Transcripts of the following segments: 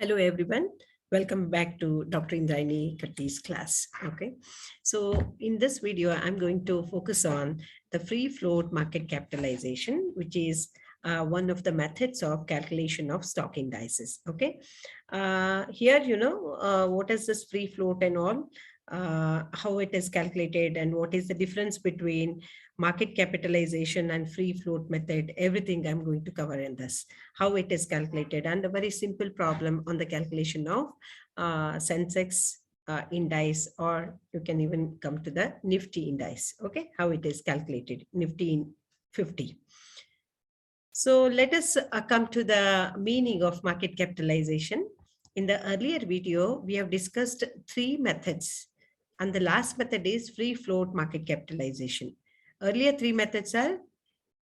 Hello everyone, welcome back to Dr. Indraini Katti's class. Okay, so in this video, I'm going to focus on the free float market capitalization, which is one of the methods of calculation of stock indices. Okay, here what is this free float and all, how it is calculated, and what is the difference between market capitalization and free float method. Everything I'm going to cover in this, how it is calculated, and a very simple problem on the calculation of Sensex index, or you can even come to the Nifty index. Okay, how it is calculated, Nifty 50. So let us come to the meaning of market capitalization. In the earlier video, we have discussed three methods, and the last method is free float market capitalization. Earlier three methods are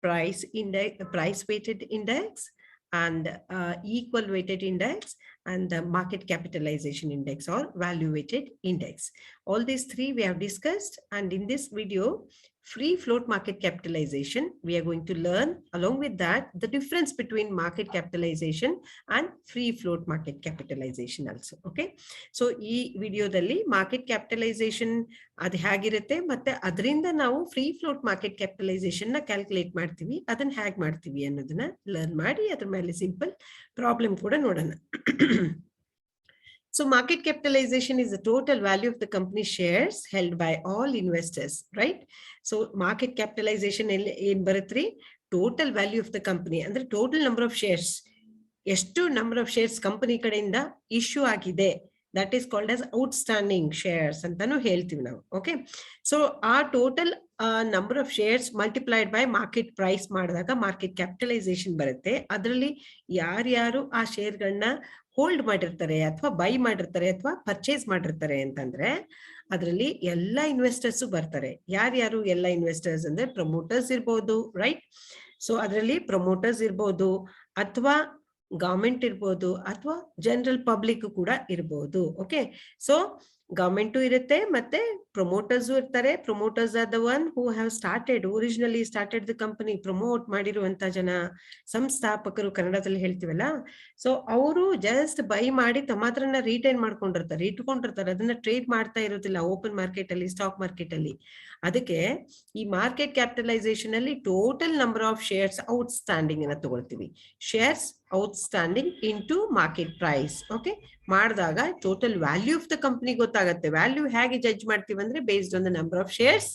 price weighted index, and equal weighted index, and the market capitalization index or value weighted index. All these three we have discussed, and in this video, free float market capitalization, we are going to learn along with that the difference between market capitalization and free float market capitalization also. Okay, so ಈ ವಿಡಿಯೋದಲ್ಲಿ market capitalisation ಅದು ಹೇಗಿರುತ್ತೆ ಮತ್ತೆ ಅದರಿಂದ ನಾವು free float market capitalization ನ calculate ಮಾಡ್ತೀವಿ, ಅದನ್ನ ಹೇಗೆ ಮಾಡ್ತೀವಿ ಅನ್ನೋದನ್ನ ಲರ್ನ್ ಮಾಡಿ ಅದ್ರ ಮೇಲೆ ಸಿಂಪಲ್ ಪ್ರಾಬ್ಲಮ್ ಕೂಡ ನೋಡೋಣ. So market capitalization is the total value of the company shares held by all investors, right? So market capitalization in baratri total value of the company ಅಂದ್ರೆ total number of shares, ಎಷ್ಟು number of shares company ಕಡೆಯಿಂದ issue ಆಗಿದೆ, that is called as outstanding shares ಅಂತಾನು ಹೇಳ್ತೀವಿ ನಾವು. Okay, so ಆ total number of shares multiplied by market price ಮಾಡಿದಾಗ market capitalization ಬರುತ್ತೆ. ಅದರಲ್ಲಿ ಯಾರ್ಯಾರು ಆ ಶೇರ್ಗಳನ್ನ ಹೋಲ್ಡ್ ಮಾಡಿರ್ತಾರೆ ಅಥವಾ ಬೈ ಮಾಡಿರ್ತಾರೆ ಅಥವಾ ಪರ್ಚೇಸ್ ಮಾಡಿರ್ತಾರೆ ಅಂತಂದ್ರೆ ಅದರಲ್ಲಿ ಎಲ್ಲ ಇನ್ವೆಸ್ಟರ್ಸ್ ಬರ್ತಾರೆ. ಯಾರ್ಯಾರು ಎಲ್ಲ ಇನ್ವೆಸ್ಟರ್ಸ್ ಅಂದ್ರೆ ಪ್ರಮೋಟರ್ಸ್ ಇರ್ಬೋದು, ರೈಟ್? ಸೊ ಅದರಲ್ಲಿ ಪ್ರಮೋಟರ್ಸ್ ಇರ್ಬೋದು, ಅಥವಾ ಗವರ್ಮೆಂಟ್ ಇರ್ಬೋದು, ಅಥವಾ ಜನರಲ್ ಪಬ್ಲಿಕ್ ಕೂಡ ಇರ್ಬೋದು. ಓಕೆ, ಸೊ ಗವರ್ಮೆಂಟ್ ಇರುತ್ತೆ ಮತ್ತೆ ಪ್ರಮೋಟರ್ಸ್ ಇರ್ತಾರೆ. Promoters are the one who have originally started the company. Promote ಮಾಡಿರುವಂತ ಜನ, ಸಂಸ್ಥಾಪಕರು ಕನ್ನಡದಲ್ಲಿ ಹೇಳ್ತೀವಲ್ಲ. ಸೊ ಅವರು ಜಸ್ಟ್ ಬೈ ಮಾಡಿ ತಮ್ಮ ಹತ್ರನ ಇಟ್ಕೊಂಡಿರ್ತಾರೆ, ಅದನ್ನ ಟ್ರೇಡ್ ಮಾಡ್ತಾ ಇರೋದಿಲ್ಲ ಓಪನ್ ಮಾರ್ಕೆಟ್ ಅಲ್ಲಿ, ಸ್ಟಾಕ್ ಮಾರ್ಕೆಟ್ ಅಲ್ಲಿ. ಅದಕ್ಕೆ ಈ ಮಾರ್ಕೆಟ್ ಕ್ಯಾಪಿಟಲೈಸೇಷನ್ ಅಲ್ಲಿ total number of shares outstanding ಅನ್ನ ತಗೊಳ್ತೀವಿ. Shares outstanding into market price. Okay, ಮಾಡಿದಾಗ total value of the company ಗೊತ್ತಾಗುತ್ತೆ. ವ್ಯಾಲ್ಯೂ ಹೇಗೆ ಜಡ್ಜ್ ಮಾಡ್ತೀವಿ ಅಂದ್ರೆ based on the number of shares,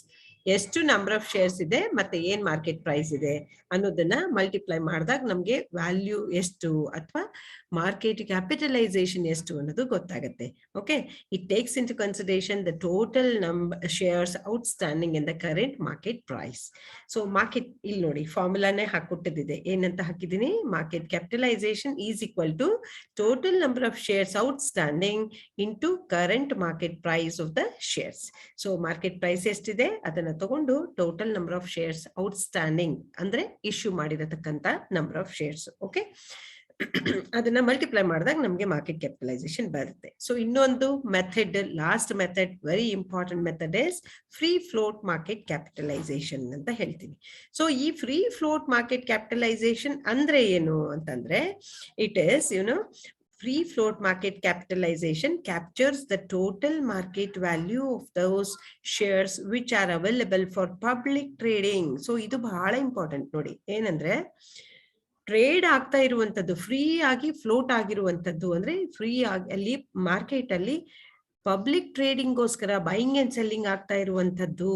ಎಷ್ಟು ನಂಬರ್ ಆಫ್ ಶೇರ್ಸ್ ಇದೆ ಮತ್ತೆ ಏನ್ ಮಾರ್ಕೆಟ್ ಪ್ರೈಸ್ ಇದೆ ಅನ್ನೋದನ್ನ ಮಲ್ಟಿಪ್ಲೈ ಮಾಡಿದಾಗ ನಮ್ಗೆ ವ್ಯಾಲ್ಯೂ ಎಷ್ಟು ಅಥವಾ ಮಾರ್ಕೆಟ್ ಕ್ಯಾಪಿಟಲೈಸೇಷನ್ ಎಷ್ಟು ಅನ್ನೋದು ಗೊತ್ತಾಗುತ್ತೆ. Okay, it takes into consideration the total shares outstanding in the current market price. So market ಇಲ್ಲಿ ನೋಡಿ ಫಾರ್ಮುಲಾನೇ ಹಾಕೊಟ್ಟಿದೆ. ಏನಂತ ಹಾಕಿದೀನಿ? Market capitalisation is equal to total number of shares outstanding into current market price of the shares. So market price ಎಷ್ಟಿದೆ ಅದನ್ನ ತಗೊಂಡು total number of shares outstanding ಅಂದ್ರೆ ಇಶ್ಯೂ ಮಾಡಿರತಕ್ಕಂತ ನಂಬರ್ ಆಫ್ ಶೇರ್ಸ್. ಓಕೆ, ಅದನ್ನ ಮಲ್ಟಿಪ್ಲೈ ಮಾಡಿದಾಗ ನಮ್ಗೆ market capitalisation ಬರುತ್ತೆ. So ಇನ್ನೊಂದು method, last method, very important method is free float market capitalisation ಅಂತ ಹೇಳ್ತೀವಿ. ಸೊ ಈ ಫ್ರೀ ಫ್ಲೋಟ್ ಮಾರ್ಕೆಟ್ ಕ್ಯಾಪಿಟಲೈಸೇಷನ್ ಅಂದ್ರೆ ಏನು ಅಂತಂದ್ರೆ, it is free float market capitalization captures the total market value of those shares which are available for public trading. So ಇದು ಬಹಳ important ನೋಡಿ. ಏನಂದ್ರೆ ಟ್ರೇಡ್ ಆಗ್ತಾ ಇರುವಂತದ್ದು, ಫ್ರೀ ಆಗಿ ಫ್ಲೋಟ್ ಆಗಿರುವಂತದ್ದು, ಅಂದ್ರೆ ಫ್ರೀ ಆಗಿ ಅಲ್ಲಿ ಮಾರ್ಕೆಟ್ ಅಲ್ಲಿ ಪಬ್ಲಿಕ್ ಟ್ರೇಡಿಂಗ್ ಗೋಸ್ಕರ ಬೈಯಿಂಗ್ ಅಂಡ್ ಸೆಲ್ಲಿಂಗ್ ಆಗ್ತಾ ಇರುವಂತದ್ದು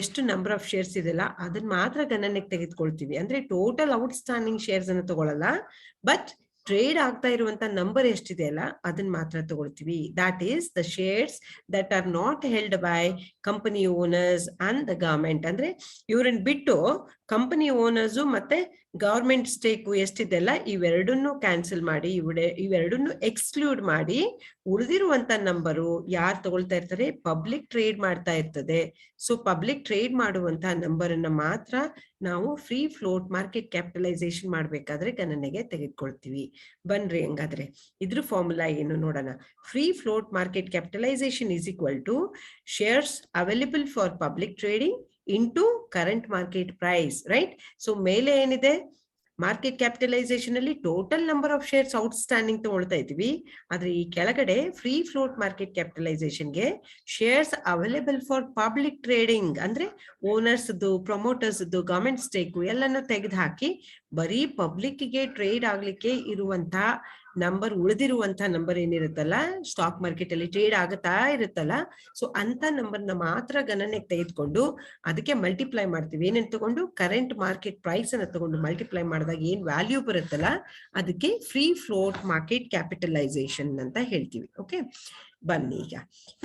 ಎಷ್ಟು ನಂಬರ್ ಆಫ್ ಶೇರ್ಸ್ ಇದೆಲ್ಲ ಅದನ್ನ ಮಾತ್ರ ಗಣನೆಗೆ ತೆಗೆದುಕೊಳ್ತೀವಿ. ಅಂದ್ರೆ ಟೋಟಲ್ ಔಟ್ಸ್ಟ್ಯಾಂಡಿಂಗ್ ಶೇರ್ಸ್ ಅನ್ನು ತಗೊಳ್ಳಲ್ಲ, ಬಟ್ ಟ್ರೇಡ್ ಆಗ್ತಾ ಇರುವಂತ ನಂಬರ್ ಎಷ್ಟಿದೆ ಅಲ್ಲ ಅದನ್ನ ಮಾತ್ರ ತಗೊಳ್ತೀವಿ. That is the shares that are not held by company owners and the government. ಅಂದ್ರೆ ಇವ್ರನ್ನ ಬಿಟ್ಟು ಕಂಪನಿ ಓನರ್ಸು ಮತ್ತೆ ಗವರ್ಮೆಂಟ್ ಸ್ಟೇಕು ಎಷ್ಟಿದೆಲ್ಲ ಇವೆರಡನ್ನು ಕ್ಯಾನ್ಸಲ್ ಮಾಡಿ, ಇವೆರಡನ್ನು ಎಕ್ಸ್ಕ್ಲೂಡ್ ಮಾಡಿ ಉಳಿದಿರುವಂತ ನಂಬರು ಯಾರು ತಗೊಳ್ತಾ ಇರ್ತಾರೆ? ಪಬ್ಲಿಕ್ ಟ್ರೇಡ್ ಮಾಡ್ತಾ ಇರ್ತದೆ. ಸೊ ಪಬ್ಲಿಕ್ ಟ್ರೇಡ್ ಮಾಡುವಂತ ನಂಬರ್ ಅನ್ನ ಮಾತ್ರ ನಾವು ಫ್ರೀ ಫ್ಲೋಟ್ ಮಾರ್ಕೆಟ್ ಕ್ಯಾಪಿಟಲೈಸೇಷನ್ ಮಾಡ್ಬೇಕಾದ್ರೆ ಗಣನೆಗೆ ತೆಗೆದುಕೊಳ್ತೀವಿ. ಬನ್ರಿ ಹಂಗಾದ್ರೆ ಇದ್ರ ಫಾರ್ಮುಲಾ ಏನು ನೋಡೋಣ. Free float market capitalisation is equal to shares available for public trading into current market price, right? So ಮೇಲೆ ಏನಿದೆ? ಮಾರ್ಕೆಟ್ ಕ್ಯಾಪಿಟಲೈಸೇಷನ್ ಅಲ್ಲಿ total number of shares outstanding ತಗೊಳ್ತಾ ಇದ್ವಿ. ಆದ್ರೆ ಈ ಕೆಳಗಡೆ ಫ್ರೀ ಫ್ಲೋಟ್ ಮಾರ್ಕೆಟ್ ಕ್ಯಾಪಿಟಲೈಸೇಷನ್ಗೆ shares available for public trading ಅಂದ್ರೆ ಓನರ್ಸ್ ಪ್ರಮೋಟರ್ಸ್ ಗವರ್ಮೆಂಟ್ ಸ್ಟೇಕ್ ಎಲ್ಲಾನು ತೆಗೆದು ಹಾಕಿ ಬರೀ ಪಬ್ಲಿಕ್ ಗೆ ಟ್ರೇಡ್ ಆಗ್ಲಿಕ್ಕೆ ಇರುವಂತಹ ನಂಬರ್, ಉಳಿದಿರುವಂತಹ ನಂಬರ್ ಏನಿರುತ್ತಲ್ಲ ಸ್ಟಾಕ್ ಮಾರ್ಕೆಟ್ ಅಲ್ಲಿ ಟ್ರೇಡ್ ಆಗುತ್ತಾ ಇರುತ್ತಲ್ಲ, ಸೊ ಅಂತ ನಂಬರ್ನ ಮಾತ್ರ ಗಣನೆಗೆ ತೆಗೆದುಕೊಂಡು ಅದಕ್ಕೆ ಮಲ್ಟಿಪ್ಲೈ ಮಾಡ್ತೀವಿ. ಏನೇನು ತಗೊಂಡು ಕರೆಂಟ್ ಮಾರ್ಕೆಟ್ ಪ್ರೈಸ್ ಅನ್ನ ತಗೊಂಡು ಮಲ್ಟಿಪ್ಲೈ ಮಾಡಿದಾಗ ಏನ್ ವ್ಯಾಲ್ಯೂ ಬರುತ್ತಲ್ಲ ಅದಕ್ಕೆ ಫ್ರೀ ಫ್ಲೋಟ್ ಮಾರ್ಕೆಟ್ ಕ್ಯಾಪಿಟಲೈಸೇಷನ್ ಅಂತ ಹೇಳ್ತೀವಿ. ಓಕೆ, ಬನ್ನಿ ಈಗ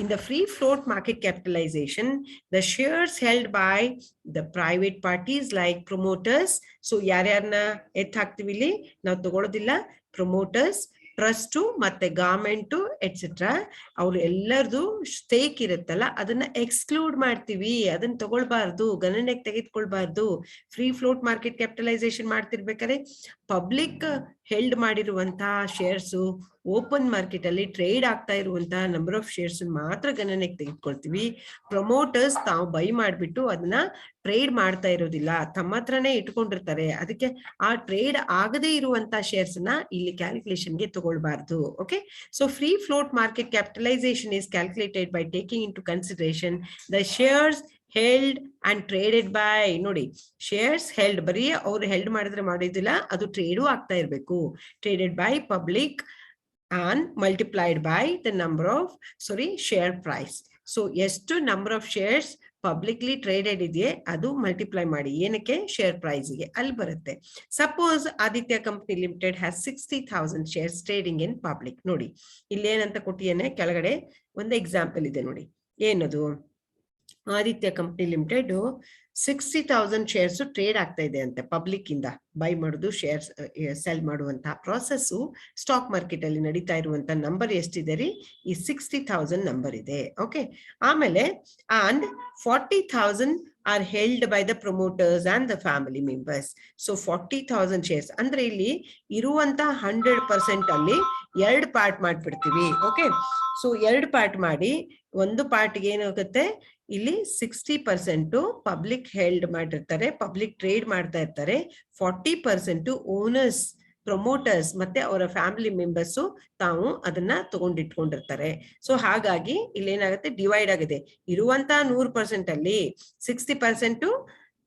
in the free float market capitalization, the shares held by the private parties like promoters. So ಯಾರ್ಯಾರನ್ನ ಎತ್ ಹಾಕ್ತಿವಿ ಇಲ್ಲಿ ನಾವು ತಗೊಳ್ಳೋದಿಲ್ಲ, ಪ್ರಮೋಟರ್ಸ್, ಟ್ರಸ್ಟ್ ಮತ್ತೆ ಗವರ್ಮೆಂಟ್ ಎಟ್ಸೆಟ್ರಾ ಅವ್ರು ಎಲ್ಲರದು ಸ್ಟೇಕ್ ಇರುತ್ತಲ್ಲ ಅದನ್ನ ಎಕ್ಸ್ಕ್ಲೂಡ್ ಮಾಡ್ತೀವಿ, ಅದನ್ನ ತಗೊಳ್ಬಾರ್ದು, ಗಣನೆಗೆ ತೆಗೆದುಕೊಳ್ಬಾರ್ದು. ಫ್ರೀ ಫ್ಲೋಟ್ ಮಾರ್ಕೆಟ್ ಕ್ಯಾಪಿಟಲೈಸೇಷನ್ ಮಾಡ್ತಿರ್ಬೇಕಾದ್ರೆ ಪಬ್ಲಿಕ್ ಹೆಲ್ಡ್ ಮಾಡಿರುವಂತಹ ಶೇರ್ಸ್ ಓಪನ್ ಮಾರ್ಕೆಟ್ ಅಲ್ಲಿ ಟ್ರೇಡ್ ಆಗ್ತಾ ಇರುವಂತಹ ನಂಬರ್ ಆಫ್ ಶೇರ್ಸ್ ಮಾತ್ರ ಗಣನೆಗೆ ತೆಗೆದುಕೊಳ್ತೀವಿ. ಪ್ರಮೋಟರ್ಸ್ ತಾವು ಬೈ ಮಾಡ್ಬಿಟ್ಟು ಅದನ್ನ ಟ್ರೇಡ್ ಮಾಡ್ತಾ ಇರೋದಿಲ್ಲ, ತಮ್ಮ ಹತ್ರನೇ ಇಟ್ಕೊಂಡಿರ್ತಾರೆ, ಅದಕ್ಕೆ ಆ ಟ್ರೇಡ್ ಆಗದೇ ಇರುವಂತಹ ಶೇರ್ಸ್ ನ ಇಲ್ಲಿ ಕ್ಯಾಲ್ಕುಲೇಷನ್ಗೆ ತಗೊಳ್ಬಾರ್ದು. Okay, so free float market capitalisation is calculated by taking into consideration the shares held and traded by. ನೋಡಿ, ಶೇರ್ಸ್ ಹೆಲ್ಡ್ ಬರೀ ಅವ್ರು ಹೆಲ್ಡ್ ಮಾಡಿದ್ರೆ ಮಾಡೋದಿಲ್ಲ, ಅದು ಟ್ರೇಡು ಆಗ್ತಾ ಇರ್ಬೇಕು. Traded by public and multiplied by the number of share price. So ಎಷ್ಟು number of shares publicly traded ಇದೆಯೇ ಅದು ಮಲ್ಟಿಪ್ಲೈ ಮಾಡಿ ಏನಕ್ಕೆ ಶೇರ್ ಪ್ರೈಸ್ ಗೆ ಅಲ್ಲಿ ಬರುತ್ತೆ. Suppose Aditya company limited has 60,000 shares trading in public. ನೋಡಿ ಇಲ್ಲಿ ಏನಂತ ಕೊಟ್ಟಿಯೇನೆ, ಕೆಳಗಡೆ ಒಂದು ಎಕ್ಸಾಂಪಲ್ ಇದೆ ನೋಡಿ. ಏನದು, Aditya company limited 60,000 shares trade ಆಗ್ತಾ ಇದೆ ಅಂತೆ ಪಬ್ಲಿಕ್ ಇಂದ. ಬೈ ಮಾಡುದು, ಶೇರ್ಸ್ ಸೆಲ್ ಮಾಡುವಂತಹ ಪ್ರಾಸೆಸ್ ಸ್ಟಾಕ್ ಮಾರ್ಕೆಟ್ ಅಲ್ಲಿ ನಡೀತಾ ಇರುವಂತಹ ನಂಬರ್ ಎಷ್ಟಿದೆ ರೀ, ಈ 60,000 ನಂಬರ್ ಇದೆ. ಓಕೆ, ಆಮೇಲೆ and 40,000 are held by the promoters and the family members. So 40,000 shares ಅಂದ್ರೆ ಇಲ್ಲಿ ಇರುವಂತ 100% ಅಲ್ಲಿ 2 ಪಾರ್ಟ್ ಮಾಡ್ಬಿಡ್ತೀವಿ. ಓಕೆ, ಸೊ 2 ಪಾರ್ಟ್ ಮಾಡಿ ಒಂದು ಪಾರ್ಟ್ಗೆ ಏನಾಗುತ್ತೆ, ಇಲ್ಲಿ 60% ಪಬ್ಲಿಕ್ ಹೆಲ್ಡ್ ಮಾಡಿರ್ತಾರೆ, ಪಬ್ಲಿಕ್ ಟ್ರೇಡ್ ಮಾಡ್ತಾ ಇರ್ತಾರೆ. 40% ಓನರ್ಸ್, ಪ್ರಮೋಟರ್ಸ್ ಮತ್ತೆ ಅವರ ಫ್ಯಾಮಿಲಿ ಮೆಂಬರ್ಸ್ ತಾವು ಅದನ್ನ ತಗೊಂಡಿಟ್ಕೊಂಡಿರ್ತಾರೆ. ಸೊ ಹಾಗಾಗಿ ಇಲ್ಲಿ ಏನಾಗುತ್ತೆ, ಡಿವೈಡ್ ಆಗಿದೆ. ಇರುವಂತ 100% ಅಲ್ಲಿ 60%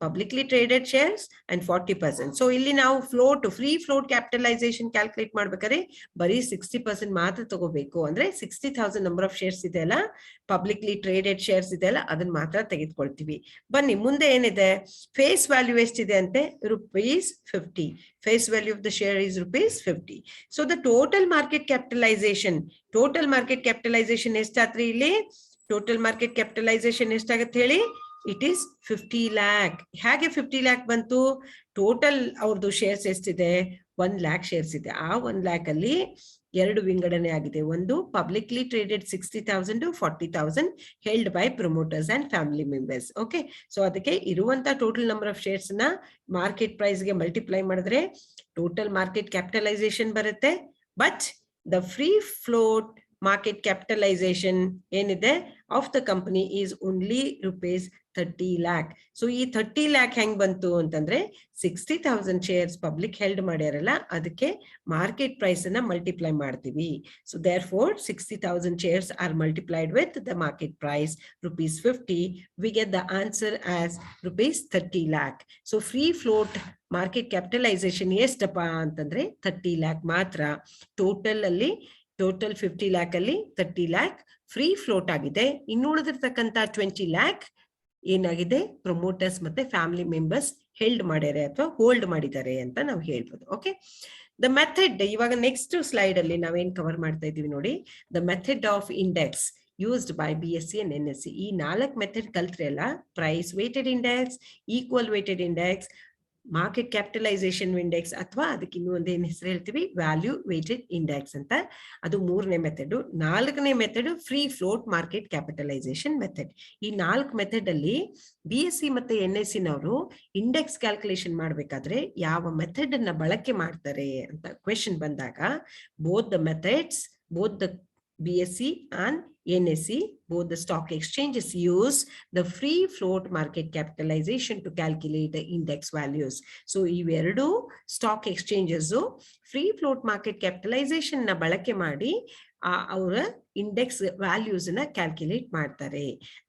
publicly traded shares and 40%. So ಇಲ್ಲಿ ನಾವು ಫ್ರೀ ಫ್ಲೋಟ್ ಕ್ಯಾಪಿಟಲೈಸೇಷನ್ ಕ್ಯಾಲ್ಕುಲೇಟ್ ಮಾಡ್ಬೇಕಾದ್ರೆ ಬರೀ 60% ಮಾತ್ರ ತಗೋಬೇಕು. ಅಂದ್ರೆ 60,000 ನಂಬರ್ ಆಫ್ ಶೇರ್ಸ್ ಇದೆ ಅಲ್ಲ, ಪಬ್ಲಿಕ್ಲಿ ಟ್ರೇಡೆಡ್ ಶೇರ್ಸ್ ಇದೆ ಅಲ್ಲ, ಅದನ್ನ ಮಾತ್ರ ತೆಗೆದುಕೊಳ್ತೀವಿ. ಬನ್ನಿ ಮುಂದೆ ಏನಿದೆ, ಫೇಸ್ ವ್ಯಾಲ್ಯೂ ಎಷ್ಟಿದೆ ಅಂತೆ, ₹50. Face value of the share is ₹50. So the total market capitalization ಎಷ್ಟಾತ್ರಿ ಇಲ್ಲಿ, ಟೋಟಲ್ ಮಾರ್ಕೆಟ್ ಕ್ಯಾಪಿಟಲೈಸೇಷನ್ ಎಷ್ಟಾಗತ್ತೆ ಹೇಳಿ, ಇಟ್ ಈಸ್ 50 lakh. ಹೇಗೆ 50 lakh ಬಂತು, ಟೋಟಲ್ ಅವ್ರದ್ದು ಶೇರ್ಸ್ ಎಷ್ಟಿದೆ, 1 lakh ಶೇರ್ಸ್ ಇದೆ. ಆ 1 lakh ಅಲ್ಲಿ 2 ವಿಂಗಡಣೆ ಆಗಿದೆ. ಒಂದು publicly traded 60,000, 40,000 held by promoters and family members. Okay, so ಅದಕ್ಕೆ ಇರುವಂತ ಟೋಟಲ್ ನಂಬರ್ ಆಫ್ ಶೇರ್ಸ್ ನ ಮಾರ್ಕೆಟ್ ಪ್ರೈಸ್ ಗೆ ಮಲ್ಟಿಪ್ಲೈ ಮಾಡಿದ್ರೆ ಟೋಟಲ್ ಮಾರ್ಕೆಟ್ ಕ್ಯಾಪಿಟಲೈಸೇಷನ್ ಬರುತ್ತೆ. But the free float market capitalization ಏನಿದೆ of the company is only ₹30 lakh. So ಈ 30 lakh ಹೆಂಗ್ ಬಂತು ಅಂತಂದ್ರೆ 60,000 ಶೇರ್ಸ್ ಪಬ್ಲಿಕ್ ಹೆಲ್ಡ್ ಮಾಡ್ಯಾರಲ್ಲ, ಅದಕ್ಕೆ ಮಾರ್ಕೆಟ್ ಪ್ರೈಸ್ ಅನ್ನ ಮಲ್ಟಿಪ್ಲೈ ಮಾಡ್ತೀವಿ. So therefore 60,000 shares are multiplied with the market price ₹50. We get the answer as ₹30 lakh. So free float market capitalisation ಎಷ್ಟಪ್ಪ ಅಂತಂದ್ರೆ 30 lakh ಮಾತ್ರ. ಟೋಟಲ್ 50 lakh ಅಲ್ಲಿ 30 lakh ಫ್ರೀ ಫ್ಲೋಟ್ ಆಗಿದೆ. ಇನ್ನುಳಿದಿರ್ತಕ್ಕಂಥ 20 lakh ಏನಾಗಿದೆ, promoters ಮತ್ತೆ family members held ಮಾಡ್ಯಾರೆ ಅಥವಾ hold ಮಾಡಿದ್ದಾರೆ ಅಂತ ನಾವು ಹೇಳ್ಬೋದು. ಓಕೆ, ದ ಮೆಥಡ್, ಇವಾಗ ನೆಕ್ಸ್ಟ್ ಸ್ಲೈಡ್ ಅಲ್ಲಿ ನಾವೇನ್ ಕವರ್ ಮಾಡ್ತಾ ಇದೀವಿ ನೋಡಿ, the method of index used by BSE and NSE. ಈ 4 ಮೆಥಡ್ ಕಲ್ತ್ರೆ ಅಲ್ಲ, price weighted index, equal weighted index, market capitalization index, ಅಥವಾ ಅದಕ್ಕೆ ಇನ್ನೂ ಒಂದೇನು ಹೆಸರು ಹೇಳ್ತೀವಿ, ವ್ಯಾಲ್ಯೂ ವೇಟೆಡ್ ಇಂಡೆಕ್ಸ್ ಅಂತ. ಅದು 3ನೇ ಮೆಥಡ್. 4ನೇ method free float market capitalisation method. ಈ 4 ಮೆಥಡ್ ಅಲ್ಲಿ BSE ಮತ್ತೆ NSE ನವರು ಇಂಡೆಕ್ಸ್ ಕ್ಯಾಲ್ಕುಲೇಷನ್ ಮಾಡ್ಬೇಕಾದ್ರೆ ಯಾವ ಮೆಥಡ್ ಅನ್ನ ಬಳಕೆ ಮಾಡ್ತಾರೆ ಅಂತ ಕ್ವೆಶನ್ ಬಂದಾಗ both the BSE and NSE, both the stock exchanges use the free float market capitalization to calculate the index values. So ಇವೆರಡು stock exchanges free float market capitalization ನ ಬಳಕೆ ಮಾಡಿ ಅವರ ಇಂಡೆಕ್ಸ್ ವ್ಯಾಲ್ಯೂಸ್ ನ ಕ್ಯಾಲ್ಕುಲೇಟ್ ಮಾಡ್ತಾರೆ.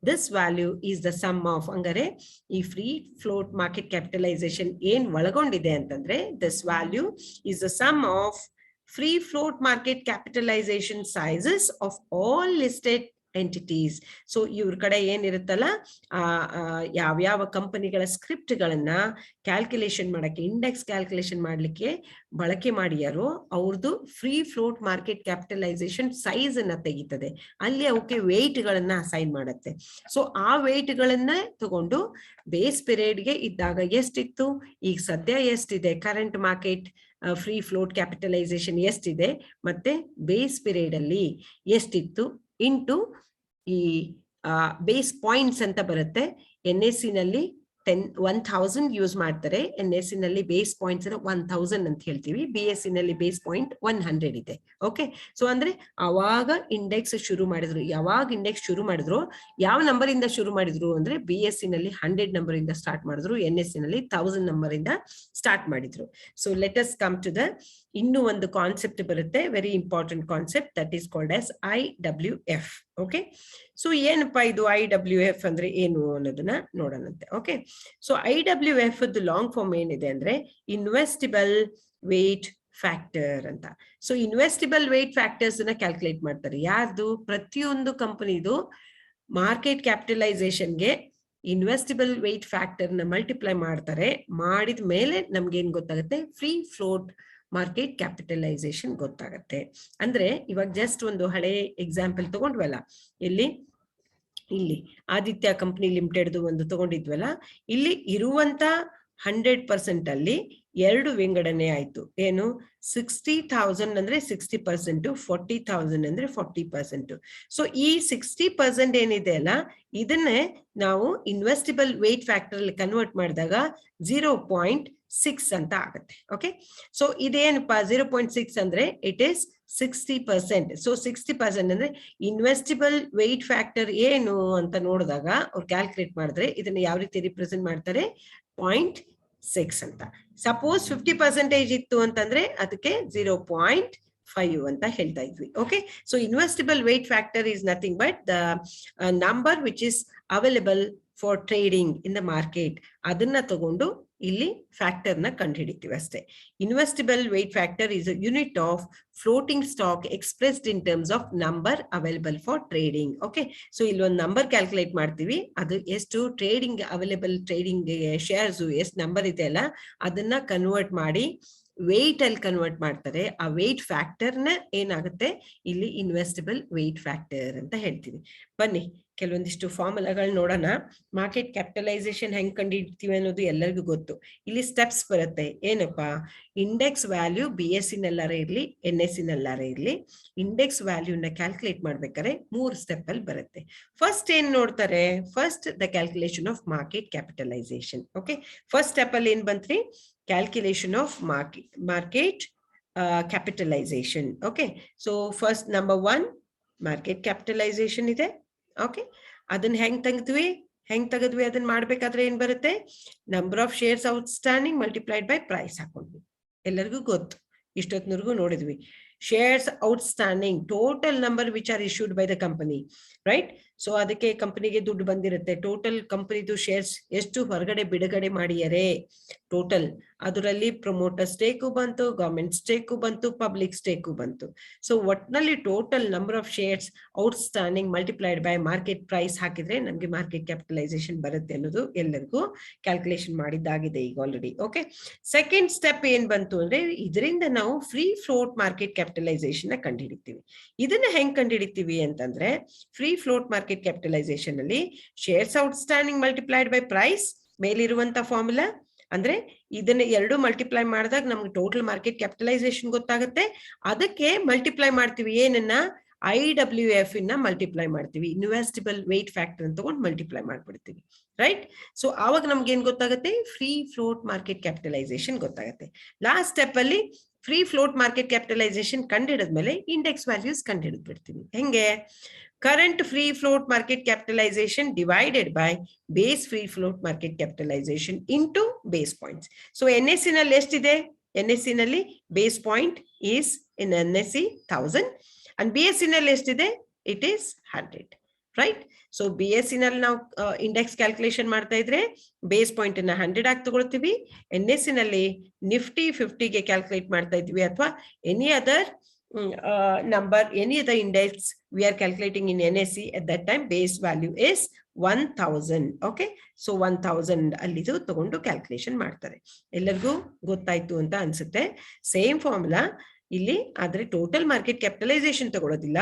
This value is the sum of, ಹಂಗಾರೆ ಈ free float market capitalization ಏನ್ ಒಳಗೊಂಡಿದೆ ಅಂತಂದ್ರೆ, this value is the sum of free float market capitalization sizes of all listed entities. So ಇವ್ರ ಕಡೆ ಏನಿರುತ್ತಲ್ಲ, ಯಾವ್ಯಾವ ಕಂಪನಿಗಳ ಸ್ಕ್ರಿಪ್ಟ್ ಗಳನ್ನ ಕ್ಯಾಲ್ಕುಲೇಷನ್ ಮಾಡಕ್ಕೆ, ಇಂಡೆಕ್ಸ್ ಕ್ಯಾಲ್ಕುಲೇಷನ್ ಮಾಡ್ಲಿಕ್ಕೆ ಬಳಕೆ ಮಾಡಿಯಾರೋ ಅವ್ರದ್ದು free float market capitalisation size ಅನ್ನ ತೆಗಿತದೆ. ಅಲ್ಲಿ ಅವಕ್ಕೆ ವೇಟ್ ಗಳನ್ನ ಅಸೈನ್ ಮಾಡುತ್ತೆ. ಸೊ ಆ ವೇಟ್ ಗಳನ್ನ ತಗೊಂಡು ಬೇಸ್ ಪೀರಿಯಡ್ಗೆ ಇದ್ದಾಗ ಎಷ್ಟಿತ್ತು, ಈಗ ಸದ್ಯ ಎಷ್ಟಿದೆ, current market free float capitalisation ಎಷ್ಟಿದೆ, ಮತ್ತೆ ಬೇಸ್ ಪೀರಿಯಡ್ ಅಲ್ಲಿ ಎಷ್ಟಿತ್ತು ಇಂಟು ಈ ಬೇಸ್ ಪಾಯಿಂಟ್ಸ್ ಅಂತ ಬರುತ್ತೆ. NSE ನಲ್ಲಿ 1000 ಯೂಸ್ ಮಾಡ್ತಾರೆ. NSE ನಲ್ಲಿ ಬೇಸ್ ಪಾಯಿಂಟ್ಸ್ 1000 ಅಂತ ಹೇಳ್ತೀವಿ. BSE ನಲ್ಲಿ ಬೇಸ್ ಪಾಯಿಂಟ್ 100 ಇದೆ. ಓಕೆ, ಸೊ ಅಂದ್ರೆ ಅವಾಗ ಇಂಡೆಕ್ಸ್ ಶುರು ಮಾಡಿದ್ರು. ಯಾವಾಗ ಇಂಡೆಕ್ಸ್ ಶುರು ಮಾಡಿದ್ರು, ಯಾವ ನಂಬರ್ ಇಂದ ಶುರು ಮಾಡಿದ್ರು ಅಂದ್ರೆ BSE ನಲ್ಲಿ 100 ನಂಬರ್ ಇಂದ ಸ್ಟಾರ್ಟ್ ಮಾಡಿದ್ರು, NSE ನಲ್ಲಿ 1000 ನಂಬರ್ ಇಂದ ಸ್ಟಾರ್ಟ್ ಮಾಡಿದ್ರು. So let us come to the ಇನ್ನೂ ಒಂದು ಕಾನ್ಸೆಪ್ಟ್ ಬರುತ್ತೆ, very important concept, that is called as IWF. Okay, so ಏನಪ್ಪಾ ಇದು IWF ಅಂದ್ರೆ ಏನು ಅನ್ನೋದನ್ನ ನೋಡೋಣಂತೆ. Okay, so IWF long form ಏನಿದೆ ಅಂದ್ರೆ ಇನ್ವೆಸ್ಟಿಬಲ್ ವೇಟ್ ಫ್ಯಾಕ್ಟರ್ ಅಂತ. ಸೊ ಇನ್ವೆಸ್ಟಿಬಲ್ ವೇಟ್ ಫ್ಯಾಕ್ಟರ್ಸ್ ನ ಕ್ಯಾಲ್ಕುಲೇಟ್ ಮಾಡ್ತಾರೆ. ಯಾರ್ದು? ಪ್ರತಿಯೊಂದು ಕಂಪನಿದು ಮಾರ್ಕೆಟ್ ಕ್ಯಾಪಿಟಲೈಸೇಷನ್ಗೆ ಇನ್ವೆಸ್ಟಿಬಲ್ ವೇಟ್ ಫ್ಯಾಕ್ಟರ್ ನ ಮಲ್ಟಿಪ್ಲೈ ಮಾಡ್ತಾರೆ. ಮಾಡಿದ ಮೇಲೆ ನಮ್ಗೆ ಏನ್ ಗೊತ್ತಾಗುತ್ತೆ, ಫ್ರೀ ಫ್ಲೋಟ್ ಮಾರ್ಕೆಟ್ ಕ್ಯಾಪಿಟಲೈಸೇಷನ್ ಗೊತ್ತಾಗತ್ತೆ. ಅಂದ್ರೆ ಇವಾಗ ಜಸ್ಟ್ ಒಂದು ಹಳೆ ಎಕ್ಸಾಂಪಲ್ ತಗೊಂಡ್ವಲ್ಲ, ಇಲ್ಲಿ ಆದಿತ್ಯ ಕಂಪನಿ ಲಿಮಿಟೆಡ್ದು ಒಂದು ತಗೊಂಡಿದ್ವಲ್ಲ, ಇಲ್ಲಿ ಇರುವಂತ 100% ಅಲ್ಲಿ 2 ವಿಂಗಡಣೆ ಆಯ್ತು. ಏನು? 60,000 ಅಂದ್ರೆ 60%, 40,000 ಅಂದ್ರೆ 40%. ಸೊ ಈ 60% ಏನಿದೆ ಅಲ್ಲ, ಇದನ್ನೇ ನಾವು ಇನ್ವೆಸ್ಟಿಬಲ್ ವೇಟ್ ಫ್ಯಾಕ್ಟರ್ ಅಲ್ಲಿ ಕನ್ವರ್ಟ್ ಮಾಡಿದಾಗ 0.6 ಅಂತ ಆಗುತ್ತೆ. ಓಕೆ, ಸೊ ಇದೇನಪ್ಪ 0.6 ಅಂದ್ರೆ ಇಟ್ ಈಸ್ 60%. ಸೊ 60% ಅಂದ್ರೆ ಇನ್ವೆಸ್ಟಿಬಲ್ ವೇಟ್ ಫ್ಯಾಕ್ಟರ್ ಏನು ಅಂತ ನೋಡಿದಾಗ ಅವ್ರು ಕ್ಯಾಲ್ಕುಲೇಟ್ ಮಾಡಿದ್ರೆ ಇದನ್ನ ಯಾವ ರೀತಿ ರಿಪ್ರೆಸೆಂಟ್ ಮಾಡ್ತಾರೆ, 0.6 ಅಂತ. ಸಪೋಸ್ 50% ಇತ್ತು ಅಂತಂದ್ರೆ ಅದಕ್ಕೆ 0.5 ಅಂತ ಹೇಳ್ತಾ ಇದ್ವಿ. Okay, so investible weight factor is nothing but the number which is available for trading in the market. ಅದನ್ನ ತಗೊಂಡು ಇಲ್ಲಿ ಫ್ಯಾಕ್ಟರ್ ನ ಕಂಡು ಹಿಡಿತೀವಿ ಅಷ್ಟೇ. Investible weight factor is a unit of floating stock expressed in terms of number available for trading. Okay, so ಇಲ್ಲಿ ಒಂದು number calculate ಮಾಡ್ತೀವಿ, ಅದು ಎಷ್ಟು ಟ್ರೇಡಿಂಗ್ ಅವೈಲೇಬಲ್, ಟ್ರೇಡಿಂಗ್ ಶೇರ್ಸ್ ಎಷ್ಟು ನಂಬರ್ ಇದೆ ಅಲ್ಲ, ಅದನ್ನ ಕನ್ವರ್ಟ್ ಮಾಡಿ ವೇಟ್ ಅಲ್ಲಿ ಕನ್ವರ್ಟ್ ಮಾಡ್ತಾರೆ. ಆ ವೇಟ್ ಫ್ಯಾಕ್ಟರ್ ನ ಏನಾಗುತ್ತೆ ಇಲ್ಲಿ ಇನ್ವೆಸ್ಟಿಬಲ್ ವೇಟ್ ಫ್ಯಾಕ್ಟರ್ ಅಂತ ಹೇಳ್ತೀವಿ. ಬನ್ನಿ ಕೆಲವೊಂದಿಷ್ಟು ಫಾರ್ಮುಲಾಗಳು ನೋಡೋಣ. ಮಾರ್ಕೆಟ್ ಕ್ಯಾಪಿಟಲೈಸೇಷನ್ ಹೆಂಗ್ ಕಂಡುಹಿಡ್ತೀವಿ ಅನ್ನೋದು ಎಲ್ಲರಿಗೂ ಗೊತ್ತು. ಇಲ್ಲಿ ಸ್ಟೆಪ್ಸ್ ಬರುತ್ತೆ. ಏನಪ್ಪಾ, ಇಂಡೆಕ್ಸ್ ವ್ಯಾಲ್ಯೂ BSE ನಲ್ಲಾರ ಇರ್ಲಿ NSE ನಲ್ಲಾರ ಇರ್ಲಿ, ಇಂಡೆಕ್ಸ್ ವ್ಯಾಲ್ಯೂನ ಕ್ಯಾಲ್ಕುಲೇಟ್ ಮಾಡ್ಬೇಕಾದ್ರೆ 3 ಸ್ಟೆಪ್ ಅಲ್ಲಿ ಬರುತ್ತೆ. ಫಸ್ಟ್ ಏನ್ ನೋಡ್ತಾರೆ, first the calculation of market capitalization. Okay, first step ಅಲ್ಲಿ ಏನ್ ಬಂತ್ರಿ, calculation of market capitalization. Okay, so first number 1 market capitalization ಇದೆ. ಓಕೆ, ಅದನ್ನ ಹೆಂಗ್ ತೆಗೆದ್ವಿ ಅದನ್ನ ಮಾಡ್ಬೇಕಾದ್ರೆ ಏನ್ ಬರುತ್ತೆ, number of shares outstanding multiplied by price ಹಾಕೊಂಡ್ವಿ. ಎಲ್ಲರಿಗೂ ಗೊತ್ತು, ಇಷ್ಟೊತ್ತಿನವರೆಗೂ ನೋಡಿದ್ವಿ. Shares outstanding, total number which are issued by the company, right? So ಅದಕ್ಕೆ ಕಂಪನಿಗೆ ದುಡ್ಡು ಬಂದಿರುತ್ತೆ. ಟೋಟಲ್ ಕಂಪನಿದು ಶೇರ್ಸ್ ಎಷ್ಟು ಹೊರಗಡೆ ಬಿಡುಗಡೆ ಮಾಡಿಯರೆ ಟೋಟಲ್, ಅದರಲ್ಲಿ ಪ್ರಮೋಟರ್ ಸ್ಟೇಕು ಬಂತು, ಗವರ್ಮೆಂಟ್ ಸ್ಟೇಕು ಬಂತು, ಪಬ್ಲಿಕ್ ಸ್ಟೇಕು ಬಂತು. ಸೊ ಒಟ್ನಲ್ಲಿ total number of shares outstanding multiplied by market price ಹಾಕಿದ್ರೆ ನಮ್ಗೆ ಮಾರ್ಕೆಟ್ ಕ್ಯಾಪಿಟಲೈಸೇಷನ್ ಬರುತ್ತೆ ಅನ್ನೋದು ಎಲ್ಲರಿಗೂ ಕ್ಯಾಲ್ಕುಲೇಷನ್ ಮಾಡಿದ್ದಾಗಿದೆ ಈಗ ಆಲ್ರೆಡಿ. ಓಕೆ, ಸೆಕೆಂಡ್ ಸ್ಟೆಪ್ ಏನ್ ಬಂತು ಅಂದ್ರೆ ಇದರಿಂದ ನಾವು ಫ್ರೀ ಫ್ಲೋಟ್ ಮಾರ್ಕೆಟ್ ಕ್ಯಾಪಿಟಲೈಸೇಷನ್ ನ ಕಂಡುಹಿಡಿತೀವಿ. ಇದನ್ನ ಹೆಂಗ್ ಕಂಡುಹಿಡಿತೀವಿ ಅಂತಂದ್ರೆ, ಫ್ರೀ ಫ್ಲೋಟ್ ಮಾರ್ಕೆಟ್ ಕ್ಯಾಪಿಟಲೈಸೇಷನ್ ಅಲ್ಲಿ shares outstanding multiplied by price ಮೇಲಿರುವಂತ ಫಾರ್ಮುಲಾ, ಅಂದ್ರೆ ಇದನ್ನ 2 ಮಲ್ಟಿಪ್ಲೈ ಮಾಡಿದಾಗ ನಮ್ಗೆ ಟೋಟಲ್ ಮಾರ್ಕೆಟ್ ಕ್ಯಾಪಿಟಲೈಸೇಷನ್ ಗೊತ್ತಾಗುತ್ತೆ. ಅದಕ್ಕೆ ಮಲ್ಟಿಪ್ಲೈ ಮಾಡ್ತೀವಿ ಏನನ್ನ, IWF ಇನ್ನ ಮಲ್ಟಿಪ್ಲೈ ಮಾಡ್ತೀವಿ, ಇನ್ವೆಸ್ಟಿಬಲ್ ವೇಟ್ ಫ್ಯಾಕ್ಟರ್ ಅಂತ ತಗೊಂಡು ಮಲ್ಟಿಪ್ಲೈ ಮಾಡ್ಬಿಡ್ತೀವಿ, ರೈಟ್? ಸೊ ಆವಾಗ ನಮ್ಗೆ ಏನ್ ಗೊತ್ತಾಗುತ್ತೆ, ಫ್ರೀ ಫ್ಲೋಟ್ ಮಾರ್ಕೆಟ್ ಕ್ಯಾಪಿಟಲೈಸೇಷನ್ ಗೊತ್ತಾಗುತ್ತೆ. ಲಾಸ್ಟ್ ಸ್ಟೆಪ್ ಅಲ್ಲಿ ಫ್ರೀ ಫ್ಲೋಟ್ ಮಾರ್ಕೆಟ್ ಕ್ಯಾಪಿಟಲೈಸೇಷನ್ ಕಂಡಿಡಿದ್ಮೇಲೆ ಇಂಡೆಕ್ಸ್ ವ್ಯಾಲ್ಯೂಸ್ ಕಂಡಿಡಿದ್ ಬಿಡ್ತೀವಿ. ಹೆಂಗೆ? Current free float market capitalization divided by base free float market capitalization into base points. So NSE ನಲ್ಲಿ ಎಷ್ಟಿದೆ? NSE ನಲ್ಲಿ base point is in NSE 1000 and BSE ನಲ್ಲಿ ಎಷ್ಟಿದೆ? It is 100, right? So BSE ನಲ್ಲಿ ನಾವು ಇಂಡೆಕ್ಸ್ ಕ್ಯಾಲ್ಕುಲೇಷನ್ ಮಾಡ್ತಾ ಇದ್ರೆ base point ಅನ್ನ 100 ಆಗಿ ತಗೊಳ್ತೀವಿ. NSE ನಲ್ಲಿ ನಿಫ್ಟಿ 50ಗೆ ಕ್ಯಾಲ್ಕುಲೇಟ್ ಮಾಡ್ತಾ ಇದ್ವಿ, ಅಥವಾ any other number, any other index we are calculating in NSE at that time, base value is 1000. Okay, so 1000 ಅಲ್ಲಿದು ತಗೊಂಡು ಕ್ಯಾಲ್ಕುಲೇಷನ್ ಮಾಡ್ತಾರೆ. ಎಲ್ಲರಿಗೂ ಗೊತ್ತಾಯ್ತು ಅಂತ ಅನ್ಸುತ್ತೆ. ಸೇಮ್ ಫಾರ್ಮುಲಾ ಇಲ್ಲಿ, ಆದ್ರೆ ಟೋಟಲ್ ಮಾರ್ಕೆಟ್ ಕ್ಯಾಪಿಟಲೈಸೇಷನ್ ತಗೊಳ್ಳೋದಿಲ್ಲ.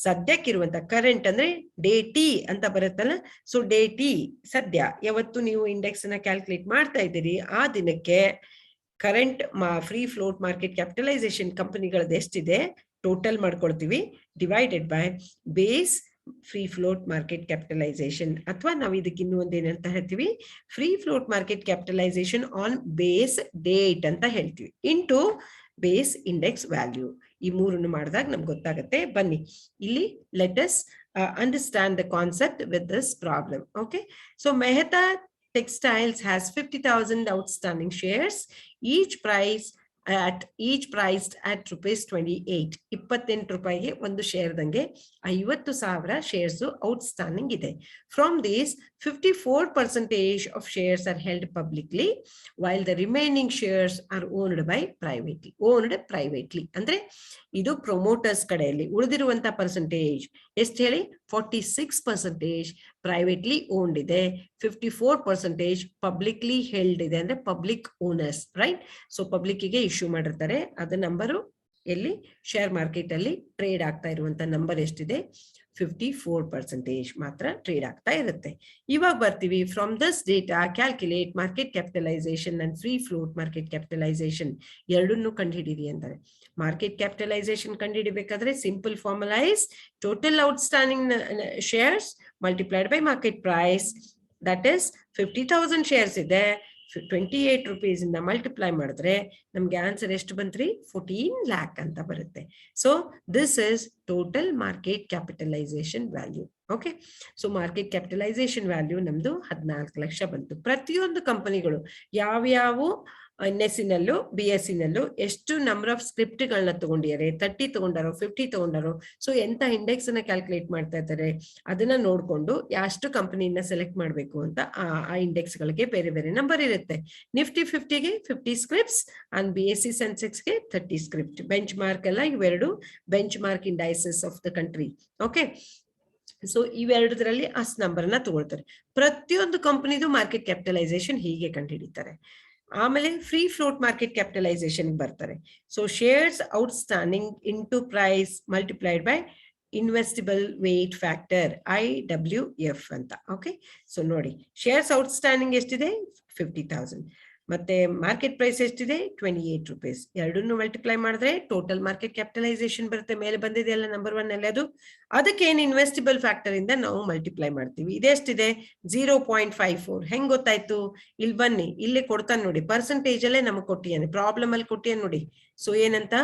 ಸದ್ಯಕ್ಕಿರುವಂತ ಕರೆಂಟ್ ಅಂದ್ರೆ ಡೇ ಟಿ ಅಂತ ಬರುತ್ತಲ್ಲ, ಸೊ ಡೇ ಟಿ ಸದ್ಯ ಯಾವತ್ತು ನೀವು ಇಂಡೆಕ್ಸ್ ಅನ್ನ ಕ್ಯಾಲ್ಕುಲೇಟ್ ಮಾಡ್ತಾ ಇದ್ದೀರಿ ಆ ದಿನಕ್ಕೆ current free float market capitalization ಕಂಪನಿಗಳದ್ದು ಎಷ್ಟಿದೆ ಟೋಟಲ್ ಮಾಡ್ಕೊಳ್ತೀವಿ, divided by base free float market capitalization, ಅಥವಾ ನಾವು ಇದಕ್ಕೆ ಇನ್ನೂ ಒಂದೇನಂತ ಹೇಳ್ತೀವಿ, free float market capitalization on base date ಅಂತ ಹೇಳ್ತೀವಿ, ಇಂಟು ಬೇಸ್ ಇಂಡೆಕ್ಸ್ ವ್ಯಾಲ್ಯೂ. ಈ ಮೂರನ್ನು ಮಾಡಿದಾಗ ನಮ್ಗೆ ಗೊತ್ತಾಗುತ್ತೆ. ಬನ್ನಿ ಇಲ್ಲಿ let us understand the concept with this problem. Okay, so Mehta Textiles has 50,000 outstanding shares, each priced at rupees 28. 28 ರೂಪಾಯಿಗೆ ಒಂದು ಶೇರ್ ದಂಗೆ 50,000 shares outstanding ಇದೆ. From these 54% of shares are held publicly, while the remaining shares are owned privately. ಅಂದ್ರೆ ಇದು promoters ಕಡೆಯಲ್ಲಿ ಉಳಿದಿರುವಂತ percentage ಎಷ್ಟು ಹೇಳಿ? 46% privately owned ಇದೆ, 54% ಪಬ್ಲಿಕ್ಲಿ ಹೆಲ್ಡ್ ಇದೆ, ಅಂದ್ರೆ ಪಬ್ಲಿಕ್ ಓನರ್ಸ್, ರೈಟ್? ಸೊ ಪಬ್ಲಿಕ್ಗೆ ಇಶ್ಯೂ ಮಾಡಿರ್ತಾರೆ. ಅದ ನಂಬರು ಎಲ್ಲಿ ಶೇರ್ ಮಾರ್ಕೆಟ್ ಅಲ್ಲಿ ಟ್ರೇಡ್ ಆಗ್ತಾ ಇರುವಂತ ನಂಬರ್ ಎಷ್ಟಿದೆ? 54% ಮಾತ್ರ ಟ್ರೇಡ್ ಆಗ್ತಾ ಇರುತ್ತೆ. ಇವಾಗ ಬರ್ತೀವಿ, from this data calculate market capitalization and free float market capitalization ಎರಡನ್ನೂ ಕಂಡುಹಿಡಿಯಿರಿ ಅಂತಾರೆ. ಮಾರ್ಕೆಟ್ ಕ್ಯಾಪಿಟಲೈಸೇಷನ್ ಕಂಡುಹಿಡಿಬೇಕಾದ್ರೆ simple formula is total outstanding shares multiplied by market price. That is 50,000 shares ಇದೆ, 28 rupees ಇಂದ ಮಲ್ಟಿಪ್ಲೈ ಮಾಡಿದ್ರೆ ನಮ್ಗೆ ಆನ್ಸರ್ ಎಷ್ಟು ಬಂತ್ರಿ? 14 lakh ಅಂತ ಬರುತ್ತೆ. So this is total market capitalisation value. Okay, so market capitalisation value ನಮ್ದು 14 ಲಕ್ಷ ಬಂತು. ಪ್ರತಿಯೊಂದು ಕಂಪನಿಗಳು ಯಾವ್ಯಾವ NSE ನಲ್ಲೂ BSE ನಲ್ಲೂ ಎಷ್ಟು ನಂಬರ್ ಆಫ್ ಸ್ಕ್ರಿಪ್ಟ್ ಗಳನ್ನ ತಗೊಂಡಿದ್ದಾರೆ, 30 ತಗೊಂಡಾರೋ 50 ತಗೊಂಡಾರೋ, ಸೊ ಎಂತ ಇಂಡೆಕ್ಸ್ ಅನ್ನ ಕ್ಯಾಲ್ಕುಲೇಟ್ ಮಾಡ್ತಾ ಇದ್ದಾರೆ ಅದನ್ನ ನೋಡ್ಕೊಂಡು ಎಷ್ಟು ಕಂಪನಿನ ಸೆಲೆಕ್ಟ್ ಮಾಡ್ಬೇಕು ಅಂತ ಆ ಇಂಡೆಕ್ಸ್ ಗಳಿಗೆ ಬೇರೆ ಬೇರೆ ನಂಬರ್ ಇರುತ್ತೆ. ನಿಫ್ಟಿ 50ಗೆ 50 ಸ್ಕ್ರಿಪ್ಟ್ಸ್ ಅಂಡ್ BSE ಸೆನ್ಸೆಕ್ಸ್ಗೆ 30 ಸ್ಕ್ರಿಪ್ಟ್. ಬೆಂಚ್ ಮಾರ್ಕ್ ಎಲ್ಲ ಇವೆರಡು benchmark indices of the country. Okay, so ಇವೆರಡರಲ್ಲಿ ಅಷ್ಟು ನಂಬರ್ನ ತಗೊಳ್ತಾರೆ. ಪ್ರತಿಯೊಂದು ಕಂಪನಿದು ಮಾರ್ಕೆಟ್ ಕ್ಯಾಪಿಟಲೈಸೇಷನ್ ಹೀಗೆ ಕಂಡುಹಿಡಿತಾರೆ. ಆಮೇಲೆ ಫ್ರೀ ಫ್ಲೋಟ್ ಮಾರ್ಕೆಟ್ ಕ್ಯಾಪಿಟಲೈಸೇಷನ್ ಬರ್ತಾರೆ. So shares outstanding into price multiplied by investible weight factor IWF ಅಂತ. ಓಕೆ, ಸೊ ನೋಡಿ ಶೇರ್ಸ್ ಔಟ್ಸ್ಟ್ಯಾಂಡಿಂಗ್ ಎಷ್ಟಿದೆ? 50,000. ಮತ್ತೆ ಮಾರ್ಕೆಟ್ ಪ್ರೈಸ್ ಎಷ್ಟಿದೆ? 28 rupees. ಎರಡನ್ನು ಮಲ್ಟಿಪ್ಲೈ ಮಾಡಿದ್ರೆ ಟೋಟಲ್ ಮಾರ್ಕೆಟ್ ಕ್ಯಾಪಿಟಲೈಸೇಷನ್ ಬರುತ್ತೆ. ಮೇಲೆ ಬಂದಿದೆ ಅಲ್ಲ ನಂಬರ್ 1 ಅಲ್ಲಿ, ಅದು ಅದಕ್ಕೆ ಏನು ಇನ್ವೆಸ್ಟಿಬಲ್ ಫ್ಯಾಕ್ಟರ್ ಇಂದ ನಾವು ಮಲ್ಟಿಪ್ಲೈ ಮಾಡ್ತೀವಿ. ಇದೆಷ್ಟಿದೆ? 0.54. ಹೆಂಗ್ ಗೊತ್ತಾಯ್ತು? ಇಲ್ಲಿ ಬನ್ನಿ, ಇಲ್ಲಿ ಕೊಡ್ತಾನೆ ನೋಡಿ, ಪರ್ಸೆಂಟೇಜ್ ಅಲ್ಲೇ ನಮಗೆ ಕೊಟ್ಟಿಯಾನೆ, ಪ್ರಾಬ್ಲಮ್ ಅಲ್ಲಿ ಕೊಟ್ಟಿಯಾನೆ ನೋಡಿ. ಸೊ ಏನಂತ?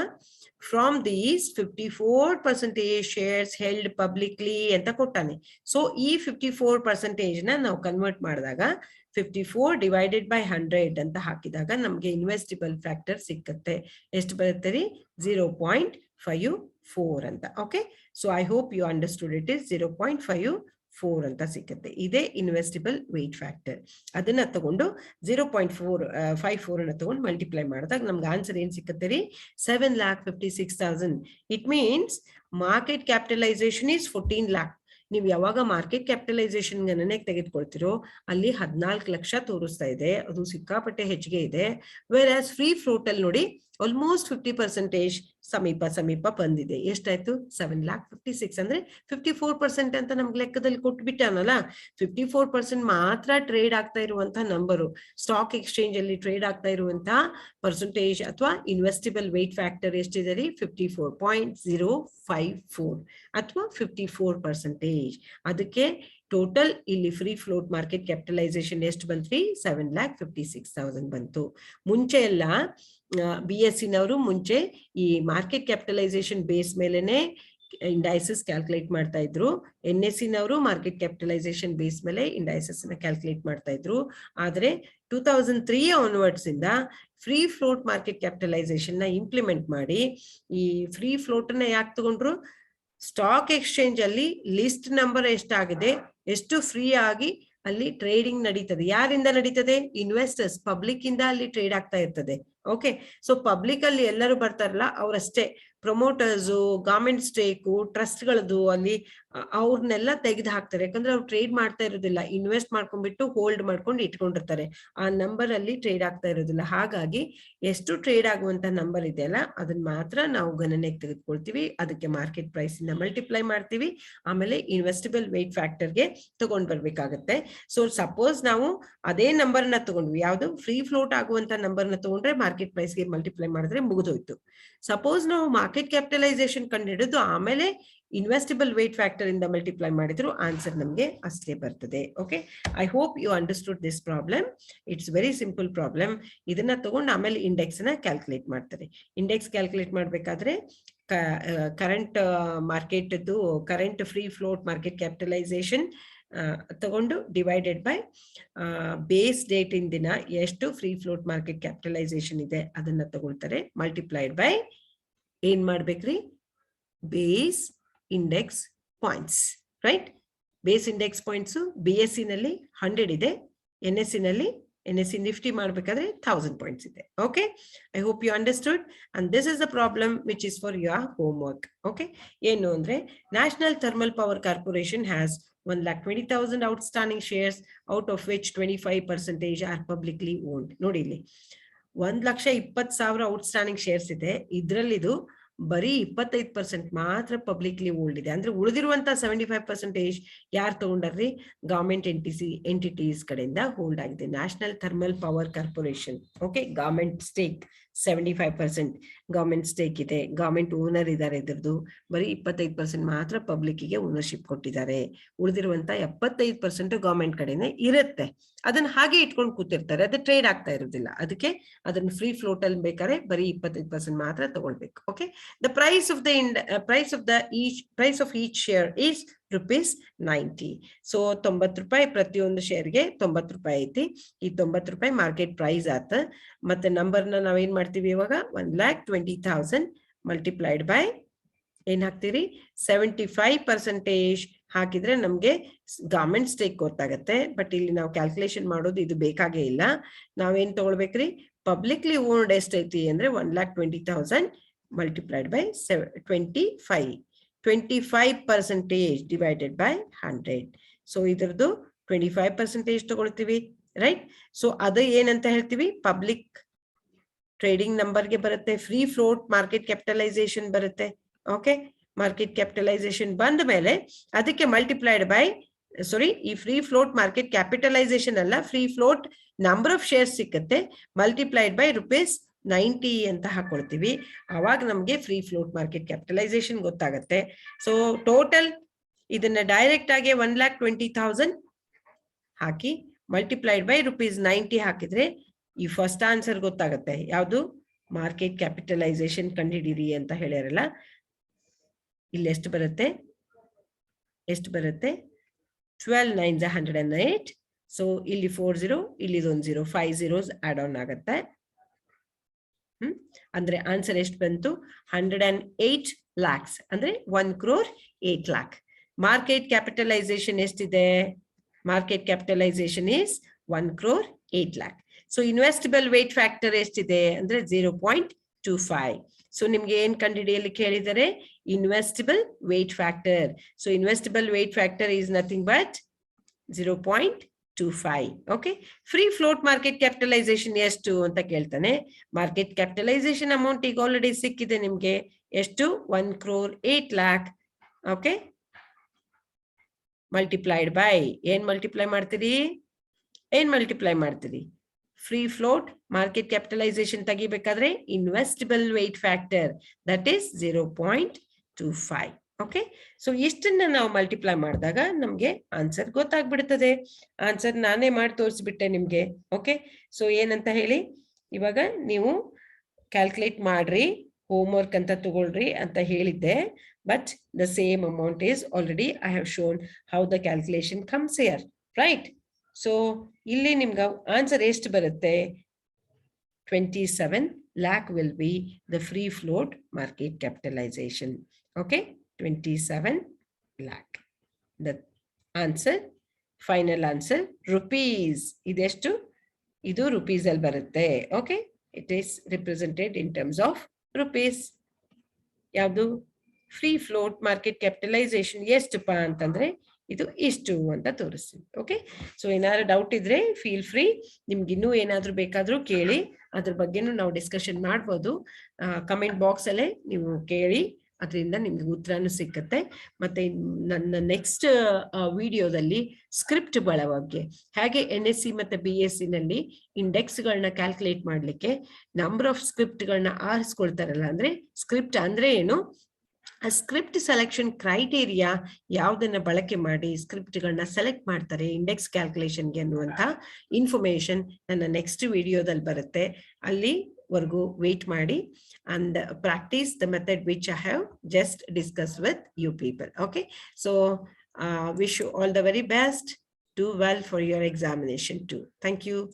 From these 54% shares held publicly ಅಂತ ಕೊಟ್ಟಾನೆ. ಸೊ ಈ 54% ನ ನಾವು ಕನ್ವರ್ಟ್ ಮಾಡಿದಾಗ 54 ಡಿವೈಡೆಡ್ ಬೈ 100 ಅಂತ ಹಾಕಿದಾಗ ನಮ್ಗೆ ಇನ್ವೆಸ್ಟಿಬಲ್ ಫ್ಯಾಕ್ಟರ್ ಸಿಕ್ಕತ್ತೆ. ಎಷ್ಟು ಬರುತ್ತೆ ರೀ? 0.54 ಅಂತ. Okay, so I hope you understood it. Is 0.54 ಅಂತ ಸಿಕ್ಕತ್ತೆ. ಇದೇ ಇನ್ವೆಸ್ಟಿಬಲ್ ವೇಟ್ ಫ್ಯಾಕ್ಟರ್. ಅದನ್ನ ತಗೊಂಡು 0.54 ಅನ್ನ ತಗೊಂಡು ಮಲ್ಟಿಪ್ಲೈ ಮಾಡಿದಾಗ ನಮ್ಗೆ ಆನ್ಸರ್ ಏನ್ ಸಿಕ್ಕತ್ತೆ ರೀ? 7,56,000. It means market capitalisation is 14 lakh. ನೀವು ಯಾವಾಗ ಮಾರ್ಕೆಟ್ ಕ್ಯಾಪಿಟಲೈಸೇಷನ್ ಗಣನೆಗೆ ತೆಗೆದುಕೊಳ್ತಿರೋ ಅಲ್ಲಿ 14 ಲಕ್ಷ ತೋರಿಸ್ತಾ ಇದೆ, ಅದು ಸಿಕ್ಕಾಪಟ್ಟೆ ಹೆಚ್ಚಿಗೆ ಇದೆ. ವೇರ್ ಆಸ್ ಫ್ರೀ ಫ್ಲೋಟ್ ಅಲ್ಲಿ ನೋಡಿ ಆಲ್ಮೋಸ್ಟ್ 50% ಸಮೀಪ ಬಂದಿದೆ. ಎಷ್ಟಾಯ್ತು? 7,56,000. ಅಂದ್ರೆ 54% ಅಂತ ನಮ್ಗೆ ಲೆಕ್ಕದಲ್ಲಿ ಕೊಟ್ಬಿಟ್ಟಾನಲ್ಲ. 54% ಮಾತ್ರ ಟ್ರೇಡ್ ಆಗ್ತಾ ಇರುವಂತಹ ನಂಬರು. ಸ್ಟಾಕ್ ಎಕ್ಸ್ಚೇಂಜ್ ಅಲ್ಲಿ ಟ್ರೇಡ್ ಆಗ್ತಾ ಇರುವಂತಹ ಪರ್ಸೆಂಟೇಜ್ ಅಥವಾ ಇನ್ವೆಸ್ಟಿಬಲ್ ವೇಟ್ ಫ್ಯಾಕ್ಟರ್ ಎಷ್ಟಿದೆ ರೀ? 54.054 ಅಥವಾ 54%. ಅದಕ್ಕೆ ಟೋಟಲ್ ಇಲ್ಲಿ ಫ್ರೀ ಫ್ಲೋಟ್ ಮಾರ್ಕೆಟ್ ಕ್ಯಾಪಿಟಲೈಸೇಷನ್ ಎಷ್ಟು ಬಂತ್ರಿ? 7,56,000 ಬಂತು. ಮುಂಚೆ ಎಲ್ಲ BSE ನವರು ಮುಂಚೆ ಈ ಮಾರ್ಕೆಟ್ ಕ್ಯಾಪಿಟಲೈಸೇಷನ್ ಬೇಸ್ ಮೇಲೆನೆ ಇಂಡೈಸಸ್ ಕ್ಯಾಲ್ಕುಲೇಟ್ ಮಾಡ್ತಾ ಇದ್ರು. NSE ನವರು ಮಾರ್ಕೆಟ್ ಕ್ಯಾಪಿಟಲೈಸೇಷನ್ ಬೇಸ್ ಮೇಲೆ ಇಂಡೈಸಸ್ ನ ಕ್ಯಾಲ್ಕುಲೇಟ್ ಮಾಡ್ತಾ ಇದ್ರು. ಆದ್ರೆ 2003 ಆನ್ವರ್ಡ್ಸ್ ಇಂದ ಫ್ರೀ ಫ್ಲೋಟ್ ಮಾರ್ಕೆಟ್ ಕ್ಯಾಪಿಟಲೈಸೇಷನ್ ನ ಇಂಪ್ಲಿಮೆಂಟ್ ಮಾಡಿ, ಈ ಫ್ರೀ ಫ್ಲೋಟ್ ನ ಯಾಕೆ ತಗೊಂಡ್ರು? ಸ್ಟಾಕ್ ಎಕ್ಸ್ಚೇಂಜ್ ಅಲ್ಲಿ ಲಿಸ್ಟ್ ನಂಬರ್ ಎಷ್ಟಾಗಿದೆ, ಎಷ್ಟು ಫ್ರೀ ಆಗಿ ಅಲ್ಲಿ ಟ್ರೇಡಿಂಗ್ ನಡೀತದೆ. ಯಾರಿಂದ ನಡೀತದೆ? ಇನ್ವೆಸ್ಟರ್ಸ್, ಪಬ್ಲಿಕ್ ಇಂದ ಅಲ್ಲಿ ಟ್ರೇಡ್ ಆಗ್ತಾ ಇರ್ತದೆ. ಓಕೆ, ಸೊ ಪಬ್ಲಿಕ್ ಅಲ್ಲಿ ಎಲ್ಲರೂ ಬರ್ತಾರಲ್ಲ ಅವರಷ್ಟೇ, ಪ್ರಮೋಟರ್ಸು, ಗವರ್ಮೆಂಟ್ ಸ್ಟೇಕು, ಟ್ರಸ್ಟ್ ಗಳದ್ದು ಅಲ್ಲಿ ಅವ್ರನ್ನೆಲ್ಲ ತೆಗೆದು ಹಾಕ್ತಾರೆ. ಯಾಕಂದ್ರೆ ಅವ್ರು ಟ್ರೇಡ್ ಮಾಡ್ತಾ ಇರೋದಿಲ್ಲ, ಇನ್ವೆಸ್ಟ್ ಮಾಡ್ಕೊಂಡ್ಬಿಟ್ಟು ಹೋಲ್ಡ್ ಮಾಡ್ಕೊಂಡು ಇಟ್ಕೊಂಡಿರ್ತಾರೆ. ಆ ನಂಬರ್ ಅಲ್ಲಿ ಟ್ರೇಡ್ ಆಗ್ತಾ ಇರೋದಿಲ್ಲ. ಹಾಗಾಗಿ ಎಷ್ಟು ಟ್ರೇಡ್ ಆಗುವಂತ ನಂಬರ್ ಇದೆಯಲ್ಲ ಅದನ್ನ ಮಾತ್ರ ನಾವು ಗಣನೆಗೆ ತೆಗೆದುಕೊಳ್ತೀವಿ. ಅದಕ್ಕೆ ಮಾರ್ಕೆಟ್ ಪ್ರೈಸ್ ಇಂದ ಮಲ್ಟಿಪ್ಲೈ ಮಾಡ್ತೀವಿ. ಆಮೇಲೆ ಇನ್ವೆಸ್ಟಿಬಲ್ ವೇಟ್ ಫ್ಯಾಕ್ಟರ್ಗೆ ತಗೊಂಡ್ ಬರ್ಬೇಕಾಗತ್ತೆ. ಸೊ ಸಪೋಸ್ ನಾವು ಅದೇ ನಂಬರ್ ನ ತಗೊಂಡ್ವಿ, ಯಾವ್ದು ಫ್ರೀ ಫ್ಲೋಟ್ ಆಗುವಂತ ನಂಬರ್ ನ ತಗೊಂಡ್ರೆ ಮಾರ್ಕೆಟ್ ಪ್ರೈಸ್ ಗೆ ಮಲ್ಟಿಪ್ಲೈ ಮಾಡಿದ್ರೆ ಮುಗಿದೋಯ್ತು. ಸಪೋಸ್ ನಾವು ಮಾರ್ಕೆಟ್ ಕ್ಯಾಪಿಟಲೈಸೇಷನ್ ಕಂಡುಹಿಡಿದು ಆಮೇಲೆ ಇನ್ವೆಸ್ಟಿಬಲ್ ವೇಟ್ ಫ್ಯಾಕ್ಟರ್ ಇಂದ ಮಲ್ಟಿಪ್ಲೈ ಮಾಡಿದ್ರು ಆನ್ಸರ್ ನಮಗೆ ಅಷ್ಟೇ ಬರ್ತದೆ. Okay, I hope you understood this problem. It's very simple problem. ಇದನ್ನ ತಗೊಂಡು ಆಮೇಲೆ ಇಂಡೆಕ್ಸ್ ನ ಕ್ಯಾಲ್ಕುಲೇಟ್ ಮಾಡ್ತಾರೆ. ಇಂಡೆಕ್ಸ್ ಕ್ಯಾಲ್ಕುಲೇಟ್ ಮಾಡ್ಬೇಕಾದ್ರೆ current market current free float market capitalization ತಗೊಂಡು divided by base date in ದಿನ ಎಷ್ಟು ಫ್ರೀ ಫ್ಲೋಟ್ ಮಾರ್ಕೆಟ್ ಕ್ಯಾಪಿಟಲೈಸೇಷನ್ ಇದೆ ಅದನ್ನ ತಗೊಳ್ತಾರೆ. ಮಲ್ಟಿಪ್ಲೈಡ್ ಬೈ ಏನ್ ಮಾಡ್ಬೇಕ್ರಿ? Base index points, right? Base index points BSE ನಲ್ಲಿ 100 ಇದೆ, NSE ನಿಫ್ಟಿ ಮಾಡ್ಬೇಕಾದ್ರೆ 1000 ಪಾಯಿಂಟ್ಸ್ ಇದೆ. Okay, I hope you understood. And this is the problem which is for your homework. Okay, ಏನು ಅಂದ್ರೆ national thermal power corporation has 1,20,000 outstanding shares, out of which 25% are publicly owned. ನೋಡಿ ಇಲ್ಲಿ 1,20,000 outstanding shares ಇದೆ. ಇದ್ರಲ್ಲಿ ಇದು ಬರೀ 25% ಮಾತ್ರ publicly old ಇದೆ. ಅಂದ್ರೆ ಉಳಿದಿರುವಂತ 75% ಯಾರು ತಗೊಂಡ್ರಿ? ಗವರ್ಮೆಂಟ್ ಎಂಟಿಟೀಸ್ ಕಡೆಯಿಂದ ಹೋಲ್ಡ್ ಆಗಿದೆ. National thermal power corporation, okay, government stake 75% government stake ಇದೆ, ಗವರ್ಮೆಂಟ್ ಓನರ್ ಇದ್ದಾರೆ. ಇದ್ರದ್ದು ಬರೀ 25% ಮಾತ್ರ ಪಬ್ಲಿಕ್ ಗೆ ಓನರ್ಶಿಪ್ ಕೊಟ್ಟಿದ್ದಾರೆ. ಉಳಿದಿರುವಂತ 75% ಗವರ್ಮೆಂಟ್ ಕಡೆನೆ ಇರುತ್ತೆ. ಅದನ್ನ ಹಾಗೆ ಇಟ್ಕೊಂಡು ಕೂತಿರ್ತಾರೆ, ಅದು ಟ್ರೇಡ್ ಆಗ್ತಾ ಇರೋದಿಲ್ಲ. ಅದಕ್ಕೆ ಅದನ್ನ ಫ್ರೀ ಫ್ಲೋಟ್ ಅಲ್ಲಿ ಬೇಕಾದ್ರೆ ಬರೀ 25% ಮಾತ್ರ ತಗೊಳ್ಬೇಕು. Okay, the price of each share is ₹90. So 90 ರೂಪಾಯಿ ಪ್ರತಿಯೊಂದು ಶೇರ್ಗೆ 90 ರೂಪಾಯಿ ಐತಿ. ಈ 90 ರೂಪಾಯಿ ಮಾರ್ಕೆಟ್ ಪ್ರೈಸ್ ಆತ. ಮತ್ತೆ ನಂಬರ್ನ ನಾವೇನ್ ಮಾಡ್ತೀವಿ ಇವಾಗ? 1,20,000 ಮಲ್ಟಿಪ್ಲೈಡ್ ಬೈ ಏನ್ ಹಾಕ್ತೀರಿ? 75% ಹಾಕಿದ್ರೆ ನಮ್ಗೆ ಗವರ್ಮೆಂಟ್ ಸ್ಟೇಕ್ ಗೊತ್ತಾಗತ್ತೆ. ಬಟ್ ಇಲ್ಲಿ ನಾವು ಕ್ಯಾಲ್ಕುಲೇಷನ್ ಮಾಡೋದು ಇದು ಬೇಕಾಗೇ ಇಲ್ಲ. ನಾವೇನ್ ತಗೊಳ್ಬೇಕ್ರಿ? ಪಬ್ಲಿಕ್ಲಿ ಓನ್ಡ್ ಎಷ್ಟೈತಿ ಅಂದ್ರೆ 1,20,000 multiplied by 25% divided by 100. So ಇದ್ರದ್ದು 25% ತಗೊಳ್ತೀವಿ, ರೈಟ್? ಸೊ ಅದು ಏನಂತ ಹೇಳ್ತೀವಿ? ಪಬ್ಲಿಕ್ ಟ್ರೇಡಿಂಗ್ ನಂಬರ್ಗೆ ಬರುತ್ತೆ. ಫ್ರೀ ಫ್ಲೋಟ್ ಮಾರ್ಕೆಟ್ ಕ್ಯಾಪಿಟಲೈಸೇಷನ್ ಬರುತ್ತೆ. ಓಕೆ, ಮಾರ್ಕೆಟ್ ಕ್ಯಾಪಿಟಲೈಸೇಷನ್ ಬಂದ ಮೇಲೆ ಅದಕ್ಕೆ ಮಲ್ಟಿಪ್ಲೈಡ್ ಬೈ ಈ ಫ್ರೀ ಫ್ಲೋಟ್ ಮಾರ್ಕೆಟ್ ಕ್ಯಾಪಿಟಲೈಸೇಷನ್ ಅಲ್ಲ, free float number of shares ಸಿಕ್ಕತ್ತೆ. ಮಲ್ಟಿಪ್ಲೈಡ್ ಬೈ ₹90 ಅಂತ ಹಾಕೊಳ್ತೀವಿ. ಅವಾಗ ನಮ್ಗೆ ಫ್ರೀ ಫ್ಲೋಟ್ ಮಾರ್ಕೆಟ್ ಕ್ಯಾಪಿಟಲೈಸೇಷನ್ ಗೊತ್ತಾಗತ್ತೆ. ಸೊ ಟೋಟಲ್ ಇದನ್ನ ಡೈರೆಕ್ಟ್ ಆಗಿ 1,20,000 ಹಾಕಿ ಮಲ್ಟಿಪ್ಲೈಡ್ ಬೈ ₹90 ಹಾಕಿದ್ರೆ ಈ ಫಸ್ಟ್ ಆನ್ಸರ್ ಗೊತ್ತಾಗತ್ತೆ. ಯಾವುದು? ಮಾರ್ಕೆಟ್ ಕ್ಯಾಪಿಟಲೈಸೇಷನ್ ಕಂಡುಹಿಡಿಯಿರಿ ಅಂತ ಹೇಳ್ಯಾರಲ್ಲ. ಇಲ್ಲಿ ಎಷ್ಟು ಬರುತ್ತೆ? 12 9s 108. ಸೊ ಇಲ್ಲಿ 40, ಇಲ್ಲಿ ಇದೊಂದು 0, 5 zeros ಆಡ್ ಆನ್ ಆಗತ್ತೆ. ಅಂದ್ರೆ ಆನ್ಸರ್ ಎಷ್ಟು ಬಂತು? 108 lakhs. ಅಂದ್ರೆ 1,08 lakh. ಮಾರ್ಕೆಟ್ ಕ್ಯಾಪಿಟಲೈಸೇಷನ್ ಎಷ್ಟಿದೆ? Market capitalisation is 1,08 lakh. So investible weight factor ಎಷ್ಟಿದೆ ಅಂದ್ರೆ 0.25. ಸೊ ನಿಮ್ಗೆ ಏನ್ ಕಂಡುಹಿಡಿಯಲಿಕ್ಕೆ ಹೇಳಿದರೆ? Investible weight factor. So investible weight factor is nothing but 0.25. Okay, free float market capitalization ಎಷ್ಟು ಅಂತ ಕೇಳ್ತಾನೆ. ಮಾರ್ಕೆಟ್ ಕ್ಯಾಪಿಟಲೈಸೇಷನ್ ಅಮೌಂಟ್ ಈಗ ಆಲ್ರೆಡಿ ಸಿಕ್ಕಿದೆ ನಿಮ್ಗೆ. ಎಷ್ಟು? 1,08 lakh. ಓಕೆ, ಮಲ್ಟಿಪ್ಲೈಡ್ ಬೈ ಏನ್ ಮಲ್ಟಿಪ್ಲೈ ಮಾಡ್ತೀರಿ? ಫ್ರೀ ಫ್ಲೋಟ್ ಮಾರ್ಕೆಟ್ ಕ್ಯಾಪಿಟಲೈಸೇಷನ್ ತೆಗಿಬೇಕಾದ್ರೆ investible weight factor, that is 0.25. Okay, so ಇಷ್ಟನ್ನ ನಾವು ಮಲ್ಟಿಪ್ಲೈ ಮಾಡಿದಾಗ ನಮ್ಗೆ ಆನ್ಸರ್ ಗೊತ್ತಾಗ್ಬಿಡ್ತದೆ. ಆನ್ಸರ್ ನಾನೇ ಮಾಡಿ ತೋರಿಸ್ಬಿಟ್ಟೆ ನಿಮ್ಗೆ. ಓಕೆ, ಸೊ ಏನಂತ ಹೇಳಿ, ಇವಾಗ ನೀವು ಕ್ಯಾಲ್ಕುಲೇಟ್ ಮಾಡ್ರಿ, ಹೋಮ್ವರ್ಕ್ ಅಂತ ತಗೊಳ್ರಿ ಅಂತ ಹೇಳಿದ್ದೆ. But the same amount is already I have shown how the calculation comes here, right? So ಇಲ್ಲಿ ನಿಮ್ಗೆ ಆನ್ಸರ್ ಎಷ್ಟು ಬರುತ್ತೆ? 27 lakh will be the free float market capitalization. Okay, 27 lakh. The answer, final answer, rupees. Idestu? Idu rupees al barutte. Okay, it is represented in terms of rupees. Yadu free float market capitalization ಎಷ್ಟಪ್ಪ ಅಂತಂದ್ರೆ ಇದು ಇಷ್ಟು ಅಂತ ತೋರಿಸ್ತೀನಿ. Okay, so ಏನಾದ್ರು doubt ಇದ್ರೆ feel free, ನಿಮ್ಗೆ ಇನ್ನೂ ಏನಾದ್ರು ಬೇಕಾದ್ರೂ ಕೇಳಿ, ಅದ್ರ ಬಗ್ಗೆನೂ ನಾವು ಡಿಸ್ಕಷನ್ ಮಾಡ್ಬೋದು. ಕಮೆಂಟ್ ಬಾಕ್ಸ್ ಅಲ್ಲೇ ನೀವು ಕೇಳಿ, ಅದರಿಂದ ನಿಮ್ಗೆ ಉತ್ತರನೂ ಸಿಕ್ಕತ್ತೆ. ಮತ್ತೆ ನನ್ನ ನೆಕ್ಸ್ಟ್ ವಿಡಿಯೋದಲ್ಲಿ ಸ್ಕ್ರಿಪ್ಟ್ಗಳ ಬಗ್ಗೆ, ಹಾಗೆ NSE ಮತ್ತೆ BSE ನಲ್ಲಿ ಇಂಡೆಕ್ಸ್ಗಳನ್ನ ಕ್ಯಾಲ್ಕುಲೇಟ್ ಮಾಡ್ಲಿಕ್ಕೆ ನಂಬರ್ ಆಫ್ ಸ್ಕ್ರಿಪ್ಟ್ಗಳನ್ನ ಆರಿಸ್ಕೊಳ್ತಾರಲ್ಲ, ಅಂದ್ರೆ ಸ್ಕ್ರಿಪ್ಟ್ ಅಂದ್ರೆ ಏನು, ಆ ಸ್ಕ್ರಿಪ್ಟ್ ಸೆಲೆಕ್ಷನ್ ಕ್ರೈಟೇರಿಯಾ ಯಾವುದನ್ನ ಬಳಕೆ ಮಾಡಿ ಸ್ಕ್ರಿಪ್ಟ್ಗಳನ್ನ ಸೆಲೆಕ್ಟ್ ಮಾಡ್ತಾರೆ ಇಂಡೆಕ್ಸ್ ಕ್ಯಾಲ್ಕುಲೇಷನ್ಗೆ ಅನ್ನುವಂಥ ಇನ್ಫಾರ್ಮೇಶನ್ ನನ್ನ ನೆಕ್ಸ್ಟ್ ವಿಡಿಯೋದಲ್ಲಿ ಬರುತ್ತೆ. ಅಲ್ಲಿವರೆಗೂ ವೇಟ್ ಮಾಡಿ and practice the method which I have just discussed with you people. Okay, so wish you all the very best. Do well for your examination too. Thank you.